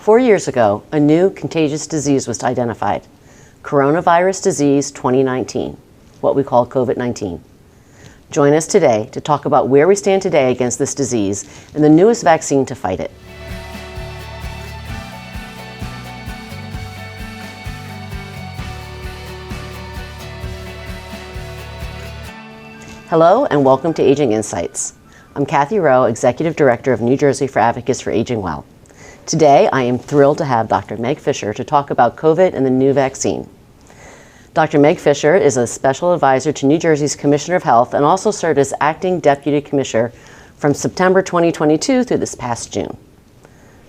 4 years ago, a new contagious disease was identified, coronavirus disease 2019, what we call COVID-19. Join us today to talk about where we stand today against this disease and the newest vaccine to fight it. Hello and welcome to Aging Insights. I'm Cathy Rowe, Executive Director of New Jersey for Advocates for Aging Well. Today, I am thrilled to have Dr. Meg Fisher to talk about COVID and the new vaccine. Dr. Meg Fisher is a special advisor to New Jersey's Commissioner of Health and also served as acting deputy commissioner from September 2022 through this past June.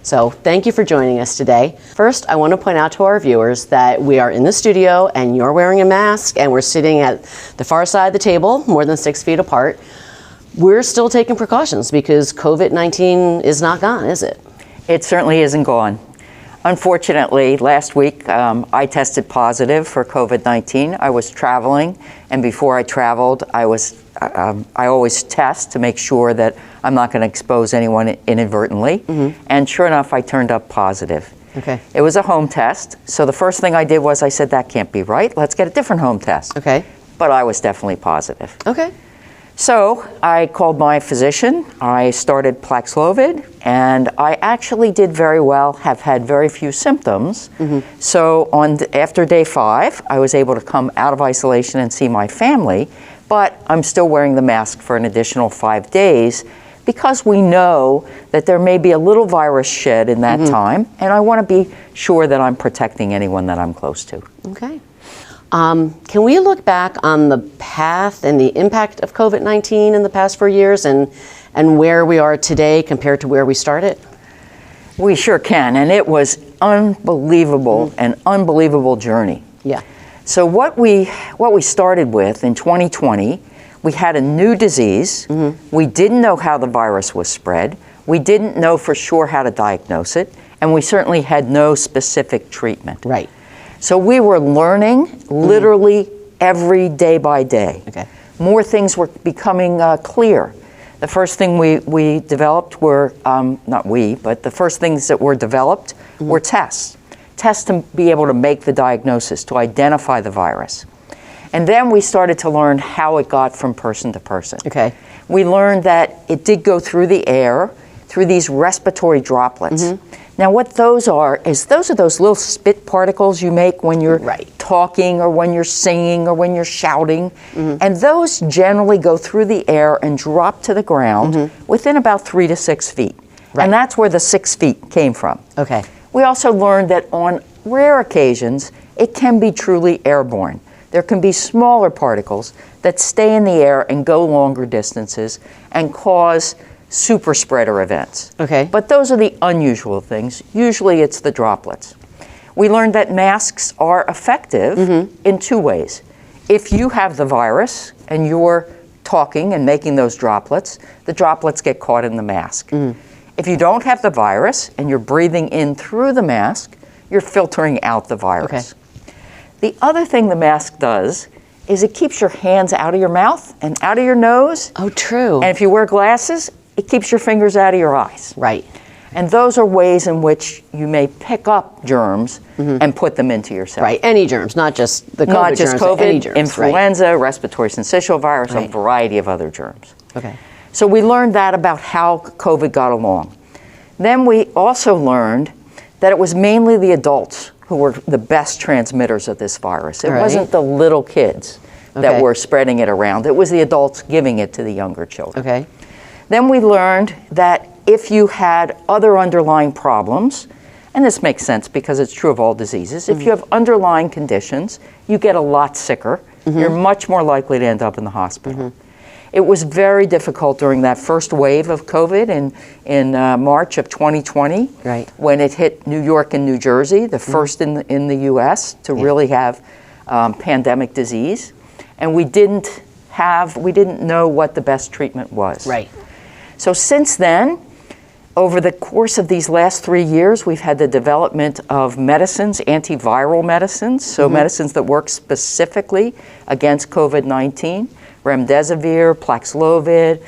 So thank you for joining us today. First, I want to point out to our viewers that we are in the studio and you're wearing a mask and we're sitting at the far side of the table, more than 6 feet apart. We're still taking precautions because COVID-19 is not gone, is it? It certainly isn't gone. Unfortunately, last week I tested positive for COVID-19. I was traveling, and before I traveled, I always test to make sure that I'm not going to expose anyone inadvertently. Mm-hmm. And sure enough, I turned up positive. Okay. It was a home test, so the first thing I did was I said, that can't be right. Let's get a different home test. Okay. But I was definitely positive. Okay. So I called my physician, I started Paxlovid, and I actually did very well, have had very few symptoms. Mm-hmm. So after day 5, I was able to come out of isolation and see my family, but I'm still wearing the mask for an additional 5 days because we know that there may be a little virus shed in that time, and I want to be sure that I'm protecting anyone that I'm close to. Okay. Can we look back on the path and the impact of COVID-19 in the past 4 years and where we are today compared to where we started? We sure can, and it was unbelievable, an unbelievable journey. Yeah. So what we started with in 2020, we had a new disease. Mm-hmm. We didn't know how the virus was spread. We didn't know for sure how to diagnose it, and we certainly had no specific treatment. Right. So we were learning literally every day by day. Okay. More things were becoming clear. The first thing we developed were, the first things that were developed were tests. Tests to be able to make the diagnosis, to identify the virus. And then we started to learn how it got from person to person. Okay. We learned that it did go through the air, through these respiratory droplets. Mm-hmm. Now what those are those little spit particles you make when you're talking or when you're singing or when you're shouting. Mm-hmm. And those generally go through the air and drop to the ground within about 3 to 6 feet. Right. And that's where the 6 feet came from. Okay. We also learned that on rare occasions, it can be truly airborne. There can be smaller particles that stay in the air and go longer distances and cause super spreader events. Okay. But those are the unusual things. Usually it's the droplets. We learned that masks are effective in 2 ways. If you have the virus and you're talking and making those droplets, the droplets get caught in the mask. If you don't have the virus and you're breathing in through the mask, you're filtering out the virus. Okay. The other thing the mask does is it keeps your hands out of your mouth and out of your nose. Oh, true. And if you wear glasses, it keeps your fingers out of your eyes. Right. And those are ways in which you may pick up germs and put them into yourself. Right, any germs, not just the COVID Not just germs, COVID, any germs. influenza, respiratory syncytial virus, a variety of other germs. Okay. So we learned that about how COVID got along. Then we also learned that it was mainly the adults who were the best transmitters of this virus. It wasn't the little kids that were spreading it around. It was the adults giving it to the younger children. Okay. Then we learned that if you had other underlying problems, and this makes sense because it's true of all diseases, if you have underlying conditions, you get a lot sicker. You're much more likely to end up in the hospital. It was very difficult during that first wave of COVID in March of 2020, when it hit New York and New Jersey, the first in the U.S. to really have pandemic disease. And we didn't know what the best treatment was. Right. So since then, over the course of these last 3 years, we've had the development of medicines, antiviral medicines, so medicines that work specifically against COVID-19, remdesivir, Paxlovid,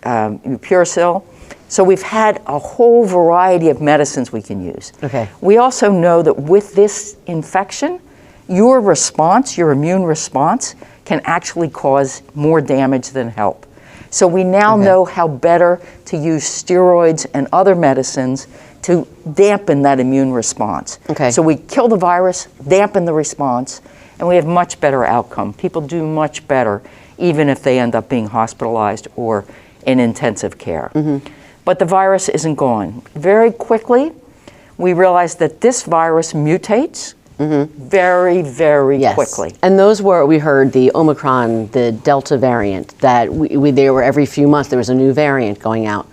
Upuricil, So we've had a whole variety of medicines we can use. Okay. We also know that with this infection, your response, your immune response, can actually cause more damage than help. So we now know how better to use steroids and other medicines to dampen that immune response. Okay. So we kill the virus, dampen the response, and we have much better outcome. People do much better, even if they end up being hospitalized or in intensive care. But the virus isn't gone. Very quickly, we realized that this virus mutates very, very quickly. And those were, we heard the Omicron, the Delta variant, that they were every few months, there was a new variant going out.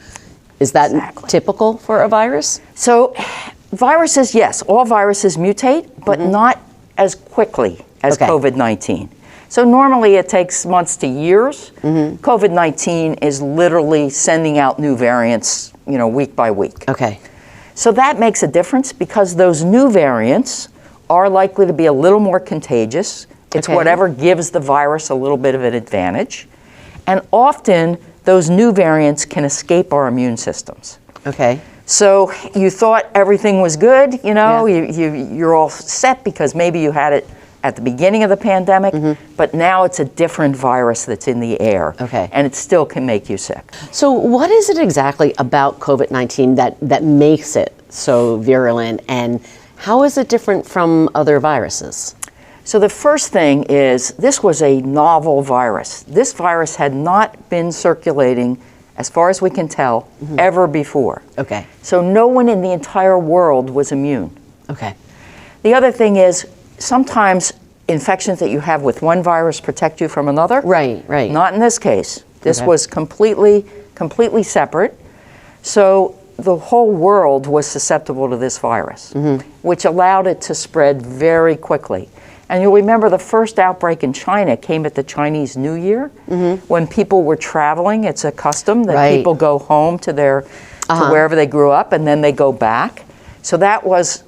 Is that typical for a virus? So viruses, yes, all viruses mutate, but not as quickly as COVID-19. So normally it takes months to years. COVID-19 is literally sending out new variants, week by week. Okay. So that makes a difference because those new variants are likely to be a little more contagious. It's whatever gives the virus a little bit of an advantage. And often those new variants can escape our immune systems. Okay. So you thought everything was good, you're all set because maybe you had it at the beginning of the pandemic, but now it's a different virus that's in the air, and it still can make you sick. So what is it exactly about COVID-19 that makes it so virulent, and how is it different from other viruses? So the first thing is this was a novel virus. This virus had not been circulating, as far as we can tell, ever before. Okay. So no one in the entire world was immune. Okay. The other thing is sometimes infections that you have with one virus protect you from another. Right. Not in this case. This was completely separate. So the whole world was susceptible to this virus, which allowed it to spread very quickly. And you'll remember the first outbreak in China came at the Chinese New Year, when people were traveling. It's a custom that people go home to to wherever they grew up, and then they go back. So that was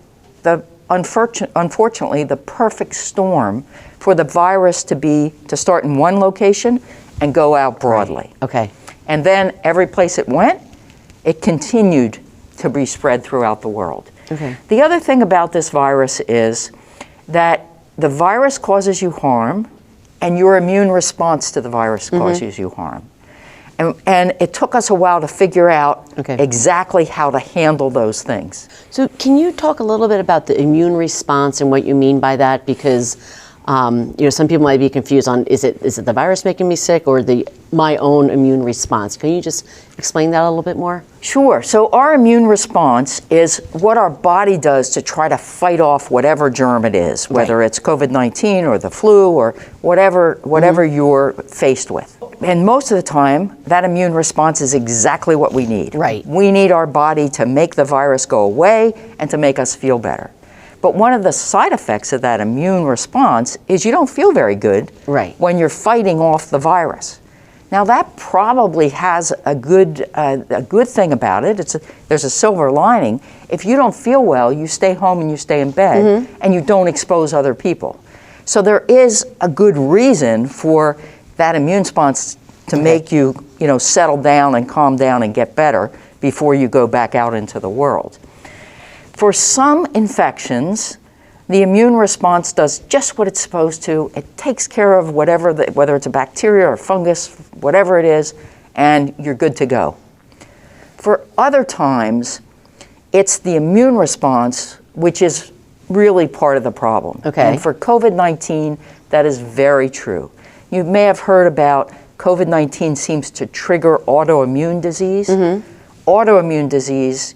unfortunately the perfect storm for the virus to start in one location and go out broadly. Okay. And then every place it went, it continued to be spread throughout the world. Okay. The other thing about this virus is that the virus causes you harm, and your immune response to the virus causes you harm. And it took us a while to figure out exactly how to handle those things. So can you talk a little bit about the immune response and what you mean by that? Because some people might be confused on is it the virus making me sick or my own immune response? Can you just explain that a little bit more? Sure. So our immune response is what our body does to try to fight off whatever germ it is, whether it's COVID-19 or the flu or whatever you're faced with. And most of the time, that immune response is exactly what we need. Right. We need our body to make the virus go away and to make us feel better. But one of the side effects of that immune response is you don't feel very good when you're fighting off the virus. Now that probably has a good thing about it. There's a silver lining. If you don't feel well, you stay home and you stay in bed and you don't expose other people. So there is a good reason for that immune response to make you, settle down and calm down and get better before you go back out into the world. For some infections, the immune response does just what it's supposed to. It takes care of whether it's a bacteria or fungus, whatever it is, and you're good to go. For other times, it's the immune response which is really part of the problem. And for COVID-19, that is very true. You may have heard about COVID-19 seems to trigger autoimmune disease. Autoimmune disease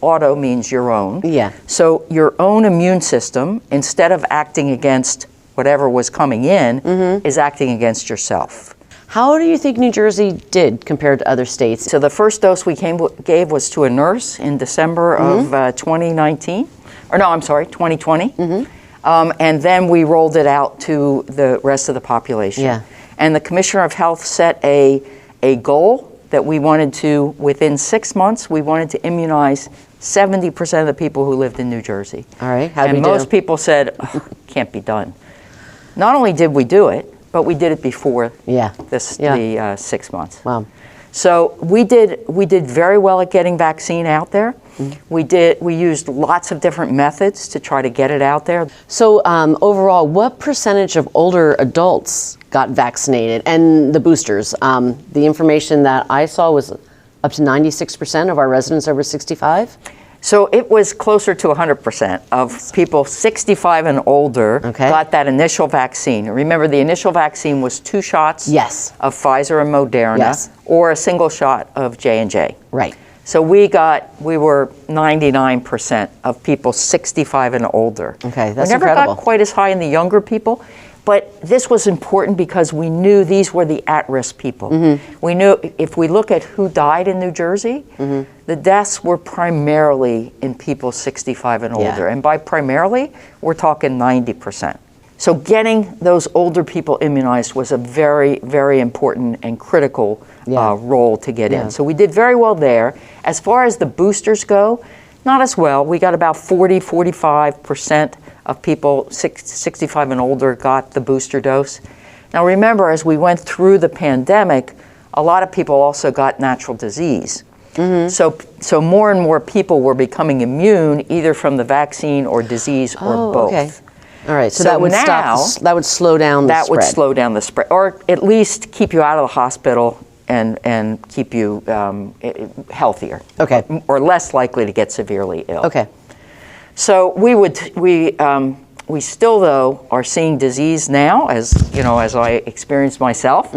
auto means your own. So your own immune system, instead of acting against whatever was coming in, is acting against yourself. How do you think New Jersey did compared to other states? So the first dose we gave was to a nurse in December of 2020. And then we rolled it out to the rest of the population. And the Commissioner of Health set a goal that we wanted to, within 6 months, we wanted to immunize 70% of the people who lived in New Jersey. All right, how'd we do? And most people said, can't be done. Not only did we do it, but we did it before the 6 months. Wow. So we did very well at getting vaccine out there. We used lots of different methods to try to get it out there. So overall, what percentage of older adults got vaccinated and the boosters? The information that I saw was up to 96% of our residents over 65. So it was closer to 100% of people 65 and older got that initial vaccine. Remember, the initial vaccine was 2 shots of Pfizer and Moderna or a single shot of J&J. Right. So we were 99% of people 65 and older. Okay, that's incredible. We never incredible. got quite as high in the younger people, but this was important because we knew these were the at-risk people. We knew if we look at who died in New Jersey, the deaths were primarily in people 65 and older. And by primarily, we're talking 90%. So getting those older people immunized was a very, very important and critical role to get in. So we did very well there. As far as the boosters go, not as well. We got about 45% of people 65 and older got the booster dose. Now remember, as we went through the pandemic, a lot of people also got natural disease. So more and more people were becoming immune either from the vaccine or disease or both. Okay. All right, so that would that would slow down the spread. That would slow down the spread, or at least keep you out of the hospital and keep you healthier. Okay. Or less likely to get severely ill. Okay. So we still though are seeing disease now, as you know, as I experienced myself.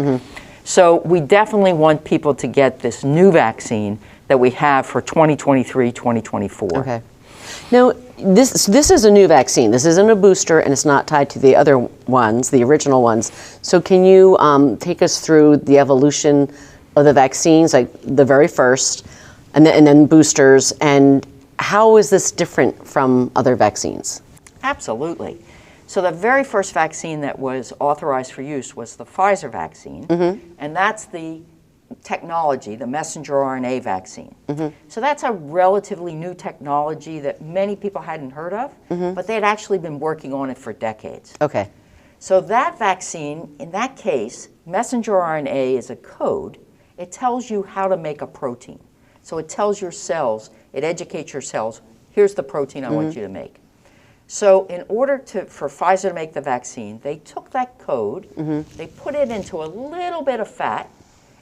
So we definitely want people to get this new vaccine that we have for 2023, 2024. Okay. Now, this is a new vaccine. This isn't a booster, and it's not tied to the other ones, the original ones. So can you take us through the evolution of the vaccines, like the very first, and then boosters, and how is this different from other vaccines? Absolutely. So the very first vaccine that was authorized for use was the Pfizer vaccine, and that's the technology, the messenger RNA vaccine. So that's a relatively new technology that many people hadn't heard of, but they had actually been working on it for decades. Okay. So that vaccine, in that case, messenger RNA is a code. It tells you how to make a protein. So it tells your cells, it educates your cells, here's the protein I want you to make. So in order for Pfizer to make the vaccine, they took that code, they put it into a little bit of fat,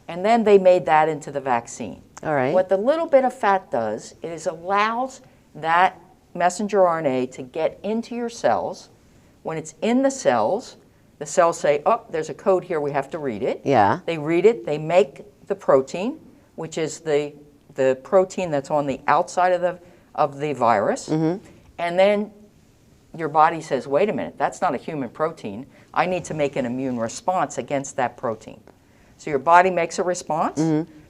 and then they made that into the vaccine. All right. What the little bit of fat does is allows that messenger RNA to get into your cells. When it's in the cells say, oh, there's a code here, we have to read it. Yeah. They read it, they make the protein, which is the protein that's on the outside of the virus. And then your body says, wait a minute, that's not a human protein. I need to make an immune response against that protein. So your body makes a response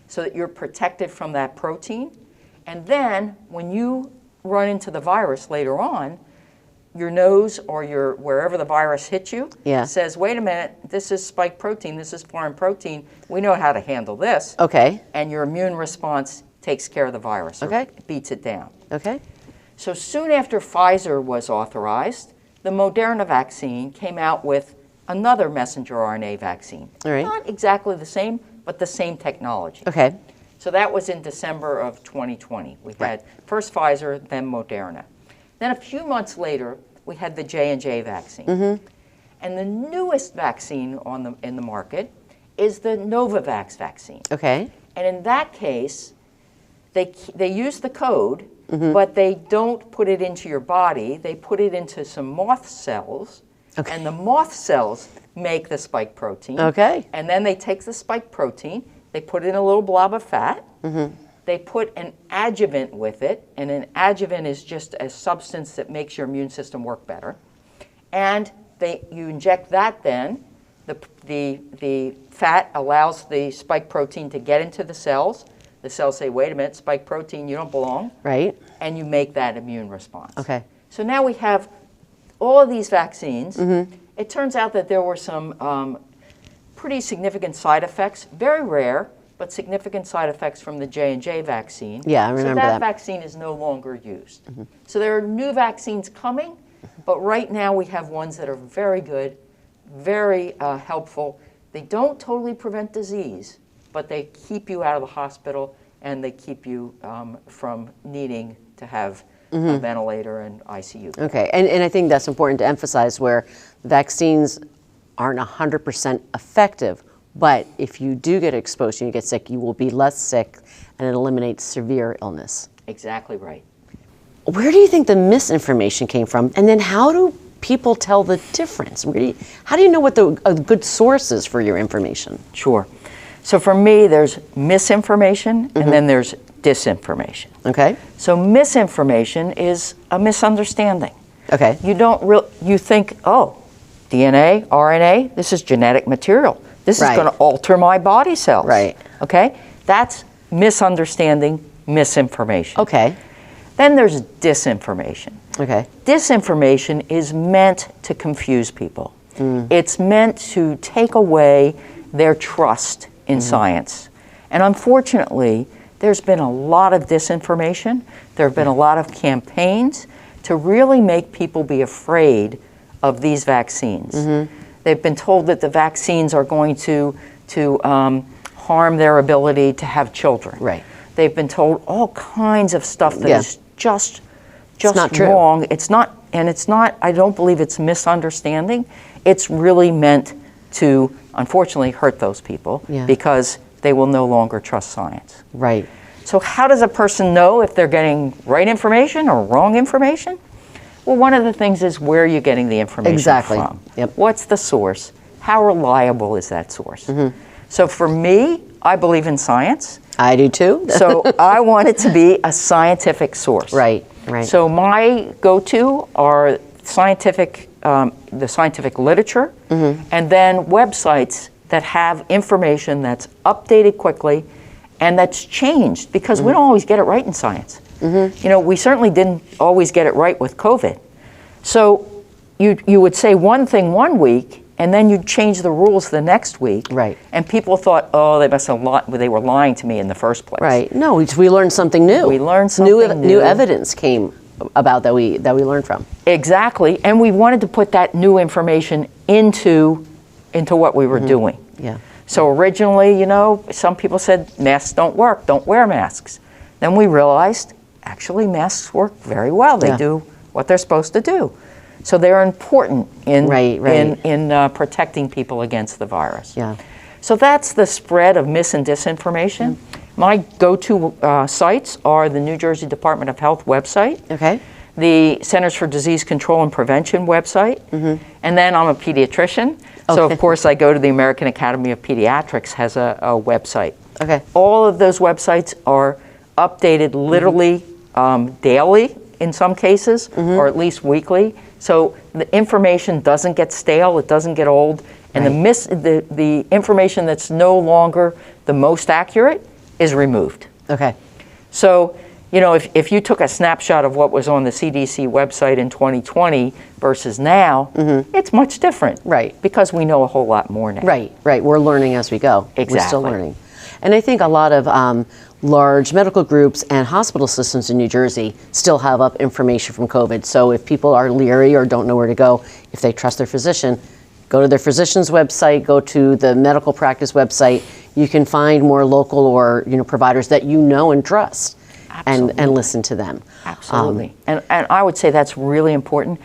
so that you're protected from that protein. And then when you run into the virus later on, your nose or wherever the virus hits you says, wait a minute, this is spike protein, this is foreign protein. We know how to handle this. Okay. And your immune response takes care of the virus or beats it down. Okay. So soon after Pfizer was authorized, the Moderna vaccine came out with another messenger RNA vaccine. All right. Not exactly the same, but the same technology. Okay. So that was in December of 2020. We had first Pfizer, then Moderna. Then a few months later, we had the J&J vaccine. And the newest vaccine in the market is the Novavax vaccine. Okay. And in that case, they use the code, but they don't put it into your body. They put it into some moth cells. Okay. And the moth cells make the spike protein. Okay. And then they take the spike protein, they put it in a little blob of fat, they put an adjuvant with it, and an adjuvant is just a substance that makes your immune system work better. And you inject that then, the fat allows the spike protein to get into the cells. The cells say, wait a minute, spike protein, you don't belong. Right. And you make that immune response. Okay. So now we have all of these vaccines. It turns out that there were some pretty significant side effects, very rare, but significant side effects from the J&J vaccine. Yeah, I remember that. So that vaccine is no longer used. So there are new vaccines coming, but right now we have ones that are very good, very helpful. They don't totally prevent disease, but they keep you out of the hospital and they keep you from needing to have a ventilator and ICU. Okay, and I think that's important to emphasize, where vaccines aren't 100% effective, but if you do get exposed and you get sick, you will be less sick, and it eliminates severe illness. Exactly right. Where do you think the misinformation came from? And then how do people tell the difference? How do you know what a good source is for your information? Sure. So for me, there's misinformation and then there's disinformation. Okay. So misinformation is a misunderstanding. Okay. You think, oh, DNA, RNA, this is genetic material. This is Right. going to alter my body cells. Right. Okay? That's misunderstanding, misinformation. Okay. Then there's disinformation. Okay. Disinformation is meant to confuse people. It's meant to take away their trust in science. And unfortunately, there's been a lot of disinformation. There have been a lot of campaigns to really make people be afraid of these vaccines. They've been told that the vaccines are going to harm their ability to have children. Right. They've been told all kinds of stuff that is just not true. wrong. It's not, I don't believe it's misunderstanding. It's really meant to, unfortunately, hurt those people because they will no longer trust science. Right. So how does a person know if they're getting right information or wrong information? Well, one of the things is where you're getting the information from. Yep. What's the source? How reliable is that source? So for me, I believe in science. I do too. So I want it to be a scientific source. Right, right. So my go-to are the scientific literature, and then websites that have information that's updated quickly and that's changed, because we don't always get it right in science. You know, we certainly didn't always get it right with COVID. So you would say one thing one week, and then you'd change the rules the next week. Right. And people thought, oh, they were lying to me in the first place. Right. No, we learned something new. We learned something new. New evidence came about that we learned from. Exactly. And we wanted to put that new information into what we were doing. Yeah. So originally, you know, some people said masks don't work, don't wear masks. Then we realized, actually, masks work very well. They do what they're supposed to do. So they're important in protecting people against the virus. Yeah. So that's the spread of mis and disinformation. My go-to sites are the New Jersey Department of Health website, the Centers for Disease Control and Prevention website, and then I'm a pediatrician, so of course I go to the American Academy of Pediatrics has a website. All of those websites are updated literally daily in some cases, or at least weekly. So the information doesn't get stale, it doesn't get old, and the information that's no longer the most accurate is removed. So, you know, if you took a snapshot of what was on the CDC website in 2020 versus now, it's much different. Because we know a whole lot more now. Right. We're learning as we go. We're still learning. And I think a lot of large medical groups and hospital systems in New Jersey still have up information from COVID. So if people are leery or don't know where to go, if they trust their physician, go to their physician's website, go to the medical practice website. You can find more local or providers that you know and trust, and listen to them. Absolutely. And I would say that's really important.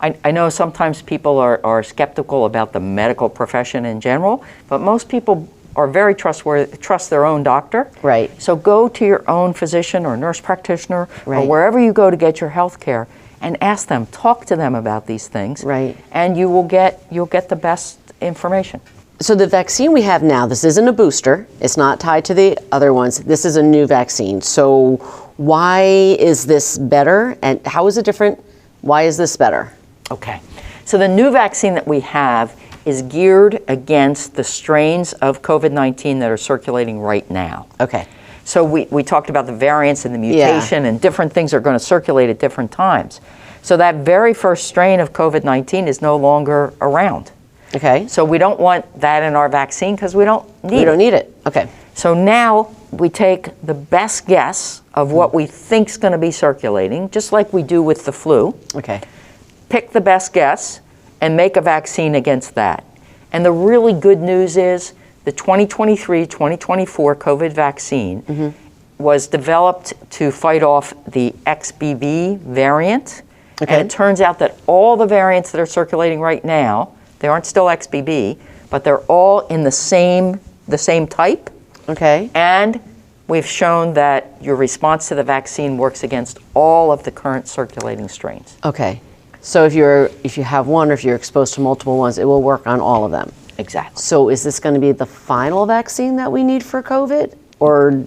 I know sometimes people are skeptical about the medical profession in general, but most people are very trustworthy, trust their own doctor. So go to your own physician or nurse practitioner or wherever you go to get your health care and ask them, talk to them about these things. And you'll get the best information. So the vaccine we have now, this isn't a booster. It's not tied to the other ones. This is a new vaccine. So why is this better, and how is it different? Why is this better? Okay. So the new vaccine that we have is geared against the strains of COVID-19 that are circulating right now. So we talked about the variants and the mutation, and different things are going to circulate at different times. So that very first strain of COVID-19 is no longer around. So we don't want that in our vaccine because we don't need it. So now we take the best guess of what we think is going to be circulating, just like we do with the flu. Pick the best guess and make a vaccine against that. And the really good news is the 2023-2024 COVID vaccine was developed to fight off the XBB variant. Okay. And it turns out that all the variants that are circulating right now, they aren't still XBB, but they're all in the same type. Okay. And we've shown that your response to the vaccine works against all of the current circulating strains. Okay. So if you have one or if you're exposed to multiple ones, it will work on all of them. Exactly. So is this going to be the final vaccine that we need for COVID? Or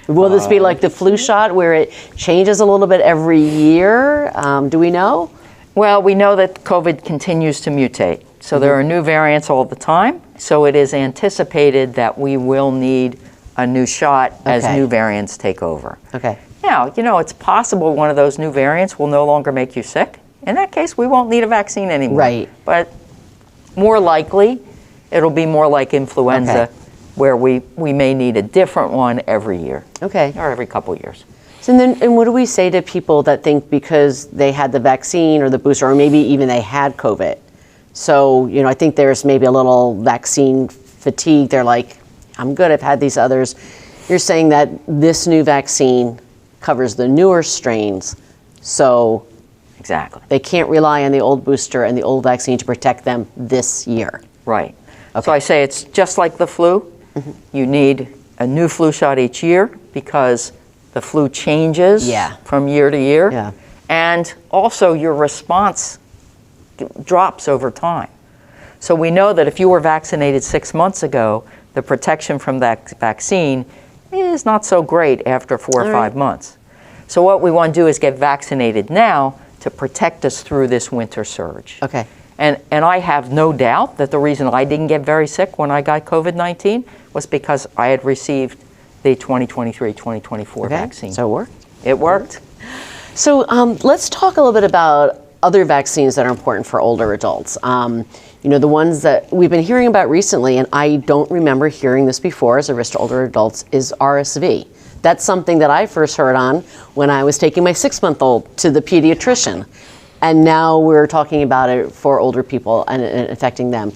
will this be like the flu shot where it changes a little bit every year? Do we know? Well, we know that COVID continues to mutate. So there are new variants all the time. So it is anticipated that we will need a new shot as new variants take over. Okay. Now, it's possible one of those new variants will no longer make you sick. In that case, we won't need a vaccine anymore. Right. But more likely, it'll be more like influenza, where we may need a different one every year. Okay. Or every couple years. So and what do we say to people that think because they had the vaccine or the booster, or maybe even they had COVID? So, I think there's maybe a little vaccine fatigue. They're like, I'm good, I've had these others. You're saying that this new vaccine covers the newer strains, so exactly, they can't rely on the old booster and the old vaccine to protect them this year. Right. Okay. So I say it's just like the flu. You need a new flu shot each year because the flu changes from year to year. Yeah. And also your response drops over time. So we know that if you were vaccinated 6 months ago, the protection from that vaccine is not so great after 4 or 5 months. So what we want to do is get vaccinated now to protect us through this winter surge. Okay. And I have no doubt that the reason I didn't get very sick when I got COVID-19 was because I had received the 2023-2024 vaccine. So it worked? It worked. So let's talk a little bit about other vaccines that are important for older adults. The ones that we've been hearing about recently, and I don't remember hearing this before as a risk to older adults, is RSV. That's something that I first heard on when I was taking my 6-month-old to the pediatrician. And now we're talking about it for older people and affecting them.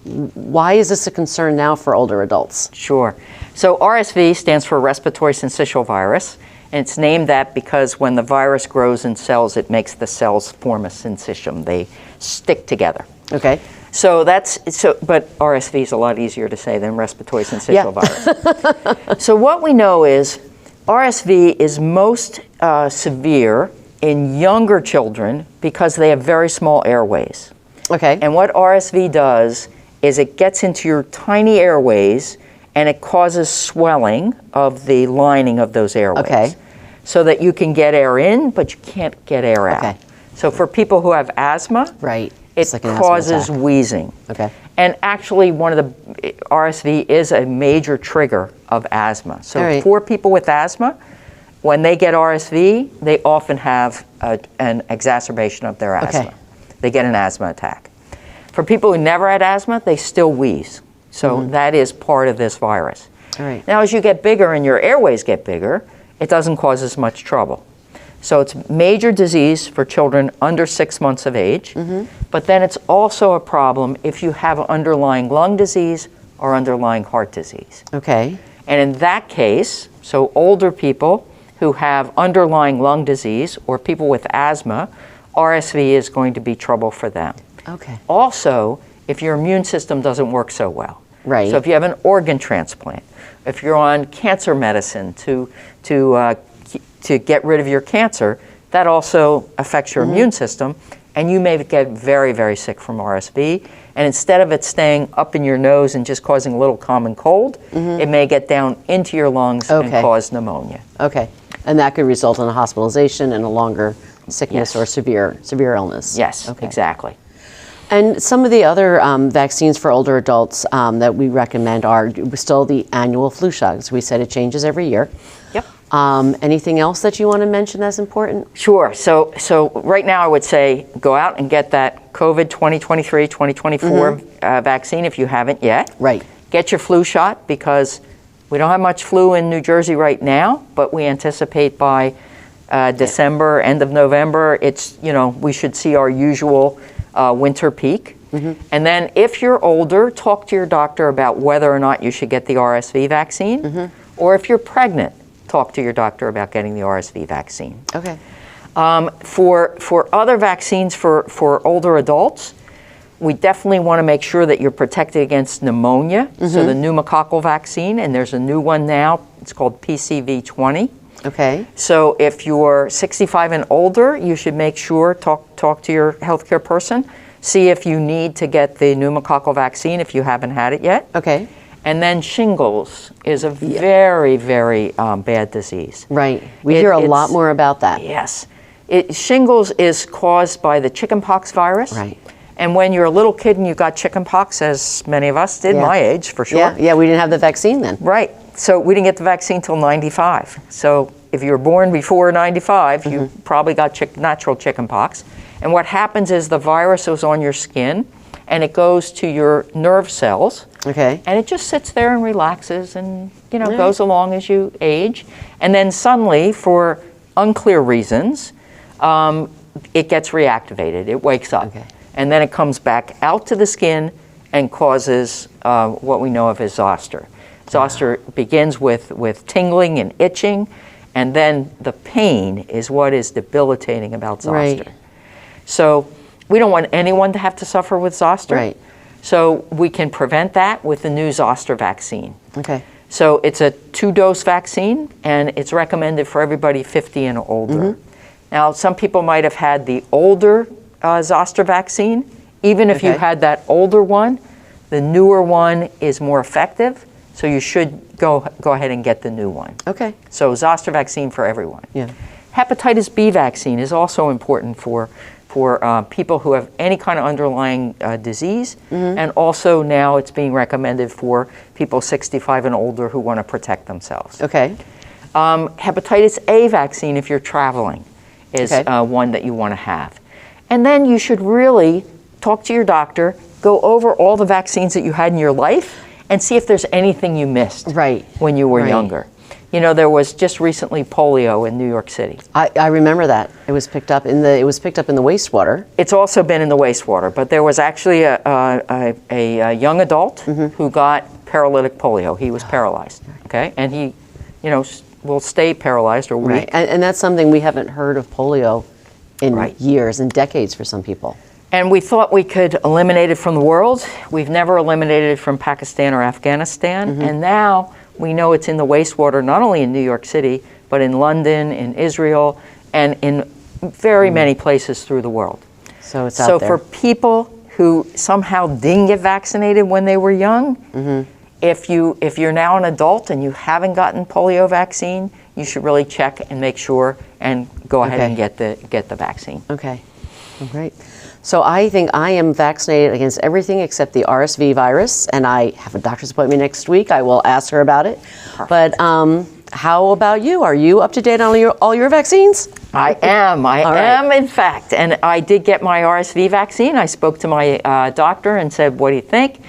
Why is this a concern now for older adults? Sure. So RSV stands for respiratory syncytial virus. And it's named that because when the virus grows in cells, it makes the cells form a syncytium. They stick together. Okay. But RSV is a lot easier to say than respiratory syncytial virus. So what we know is RSV is most severe in younger children because they have very small airways. Okay. And what RSV does is it gets into your tiny airways and it causes swelling of the lining of those airways. Okay. So that you can get air in, but you can't get air out. Okay. So for people who have asthma, it like causes wheezing. Okay. And actually, one of the RSV is a major trigger of asthma. So for people with asthma, when they get RSV, they often have an exacerbation of their asthma. Okay. They get an asthma attack. For people who never had asthma, they still wheeze. So that is part of this virus. All right. Now, as you get bigger and your airways get bigger, it doesn't cause as much trouble. So it's major disease for children under 6 months of age, but then it's also a problem if you have underlying lung disease or underlying heart disease. Okay. And in that case, so older people who have underlying lung disease or people with asthma, RSV is going to be trouble for them. Okay. Also, if your immune system doesn't work so well. Right. So if you have an organ transplant, if you're on cancer medicine to get rid of your cancer, that also affects your immune system, and you may get very, very sick from RSV. And instead of it staying up in your nose and just causing a little common cold, it may get down into your lungs and cause pneumonia. Okay. And that could result in a hospitalization and a longer sickness or severe illness. Yes, exactly. And some of the other vaccines for older adults that we recommend are still the annual flu shots. We said it changes every year. Yep. Anything else that you want to mention that's important? Sure. So right now I would say go out and get that COVID 2023-2024 vaccine if you haven't yet. Right. Get your flu shot because we don't have much flu in New Jersey right now, but we anticipate by December, end of November, we should see our usual winter peak. And then if you're older, talk to your doctor about whether or not you should get the RSV vaccine. Or if you're pregnant, talk to your doctor about getting the RSV vaccine. Okay. For other vaccines for older adults, we definitely want to make sure that you're protected against pneumonia. So the pneumococcal vaccine, and there's a new one now, it's called PCV20. Okay. So if you're 65 and older, you should make sure, talk to your healthcare person, see if you need to get the pneumococcal vaccine if you haven't had it yet. Okay. And then shingles is a very, very bad disease. Right. We hear a lot more about that. Yes. Shingles is caused by the chickenpox virus. Right. And when you're a little kid and you got chickenpox, as many of us did, my age for sure. Yeah, we didn't have the vaccine then. Right. So we didn't get the vaccine till 95. So if you were born before 95, you probably got natural chickenpox. And what happens is the virus is on your skin and it goes to your nerve cells. Okay. And it just sits there and relaxes and, goes along as you age. And then suddenly, for unclear reasons, it gets reactivated. It wakes up. Okay. And then it comes back out to the skin and causes what we know of as zoster. Zoster begins with tingling and itching, and then the pain is what is debilitating about zoster. Right. So we don't want anyone to have to suffer with zoster. Right. So we can prevent that with the new zoster vaccine. Okay. So it's a 2-dose vaccine, and it's recommended for everybody 50 and older. Now, some people might have had the older zoster vaccine. Even if you had that older one, the newer one is more effective. So you should go ahead and get the new one. Okay. So zoster vaccine for everyone. Yeah. Hepatitis B vaccine is also important for people who have any kind of underlying disease, and also now it's being recommended for people 65 and older who want to protect themselves. Okay. Hepatitis A vaccine, if you're traveling, is one that you want to have. And then you should really talk to your doctor, go over all the vaccines that you had in your life, and see if there's anything you missed when you were younger. There was just recently polio in New York City. I remember that. It was picked up in the wastewater. It's also been in the wastewater, but there was actually a young adult who got paralytic polio. He was paralyzed. Okay, and he, will stay paralyzed or weak. Right, and that's something we haven't heard of polio in years and decades for some people. And we thought we could eliminate it from the world. We've never eliminated it from Pakistan or Afghanistan. And now we know it's in the wastewater, not only in New York City, but in London, in Israel, and in very many places through the world. So it's out there. So for people who somehow didn't get vaccinated when they were young, if you're now an adult and you haven't gotten polio vaccine, you should really check and make sure and go ahead and get the vaccine. Okay. Great. So I think I am vaccinated against everything except the RSV virus, and I have a doctor's appointment next week. I will ask her about it. Perfect. But how about you? Are you up to date on all your vaccines? I am. I am, in fact. And I did get my RSV vaccine. I spoke to my doctor and said, what do you think?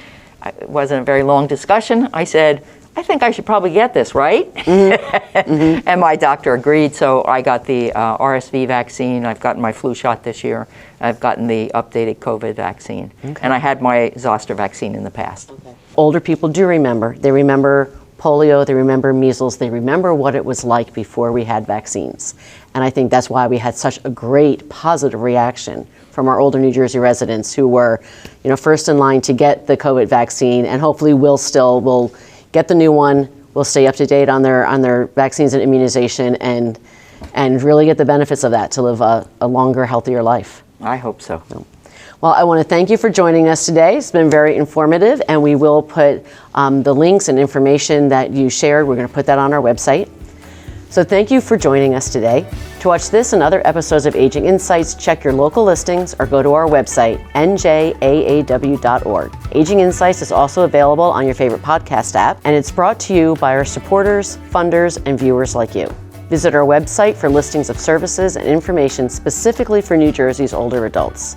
It wasn't a very long discussion. I said, I think I should probably get this, right? And my doctor agreed, so I got the RSV vaccine. I've gotten my flu shot this year. I've gotten the updated COVID vaccine. And I had my zoster vaccine in the past. Older people do remember. They remember polio, they remember measles, they remember what it was like before we had vaccines. And I think that's why we had such a great positive reaction from our older New Jersey residents who were, first in line to get the COVID vaccine, and hopefully will get the new one, will stay up to date on their vaccines and immunization, and really get the benefits of that to live a longer, healthier life. I hope so. Well, I want to thank you for joining us today. It's been very informative, and we will put the links and information that you shared. We're going to put that on our website. So thank you for joining us today. To watch this and other episodes of Aging Insights, check your local listings or go to our website, njaaw.org. Aging Insights is also available on your favorite podcast app, and it's brought to you by our supporters, funders, and viewers like you. Visit our website for listings of services and information specifically for New Jersey's older adults.